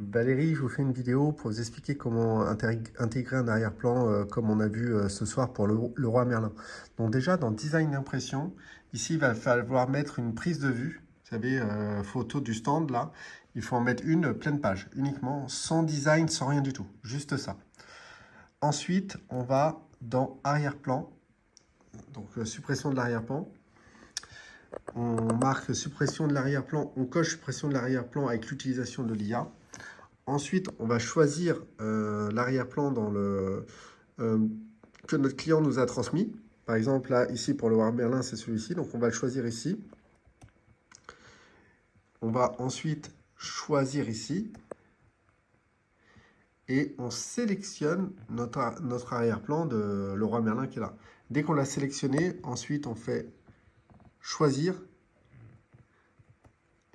Valérie, je vous fais une vidéo pour vous expliquer comment intégrer un arrière-plan comme on a vu ce soir pour le roi Merlin. Donc déjà, dans Design d'impression, ici, il va falloir mettre une prise de vue. Vous savez, photo du stand, là. Il faut en mettre une pleine page, uniquement, sans design, sans rien du tout. Juste ça. Ensuite, on va dans arrière-plan. Donc, suppression de l'arrière-plan. On marque suppression de l'arrière-plan. On coche suppression de l'arrière-plan avec l'utilisation de l'IA. Ensuite, on va choisir l'arrière-plan que notre client nous a transmis. Par exemple, là, ici, pour le roi Merlin, c'est celui-ci. Donc, on va le choisir ici. On va ensuite choisir ici. Et on sélectionne notre arrière-plan de le roi Merlin qui est là. Dès qu'on l'a sélectionné, ensuite, on fait choisir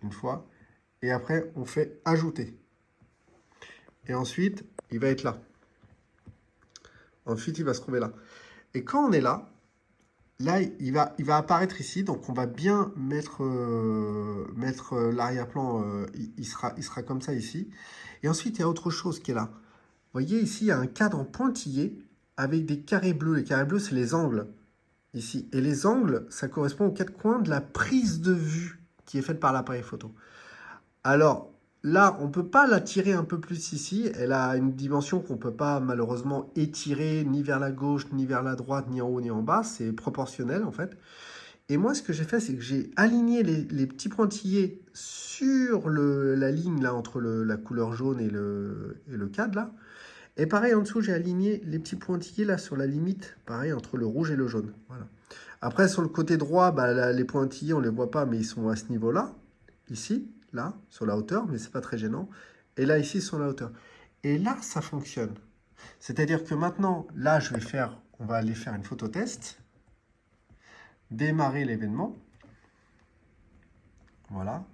une fois. Et après, on fait ajouter. Et ensuite, il va être là. Ensuite, il va se trouver là. Et quand on est là, il va apparaître ici. Donc, on va bien mettre l'arrière-plan. Il sera comme ça ici. Et ensuite, il y a autre chose qui est là. Vous voyez, ici, il y a un cadre en pointillé avec des carrés bleus. Les carrés bleus, c'est les angles ici. Et les angles, ça correspond aux quatre coins de la prise de vue qui est faite par l'appareil photo. Alors, là, on ne peut pas la tirer un peu plus ici. Elle a une dimension qu'on ne peut pas malheureusement étirer ni vers la gauche, ni vers la droite, ni en haut, ni en bas. C'est proportionnel, en fait. Et moi, ce que j'ai fait, c'est que j'ai aligné les petits pointillés sur la ligne là entre la couleur jaune et le cadre, là. Et pareil, en dessous, j'ai aligné les petits pointillés là sur la limite, pareil, entre le rouge et le jaune. Voilà. Après, sur le côté droit, bah, là, les pointillés, on ne les voit pas, mais ils sont à ce niveau-là. Ici, là, sur la hauteur, mais c'est pas très gênant. Et là, ici, sur la hauteur. Et là, ça fonctionne. C'est-à-dire que maintenant, là, on va aller faire une photo test. Démarrer l'événement. Voilà.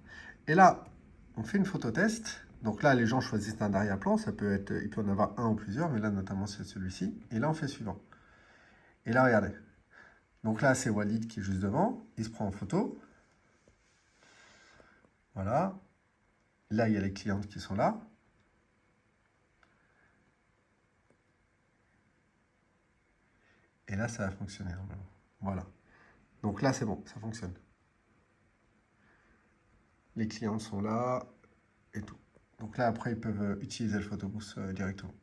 Et là, on fait une photo test. Donc là, les gens choisissent un arrière-plan. Il peut en avoir un ou plusieurs, mais là, notamment, c'est celui-ci. Et là, on fait suivant. Et là, regardez. Donc là, c'est Walid qui est juste devant. Il se prend en photo. Voilà. Là, il y a les clientes qui sont là. Et là, ça va fonctionner. Voilà. Donc là, c'est bon, ça fonctionne. Les clientes sont là et tout. Donc là, après, ils peuvent utiliser le photobooth directement.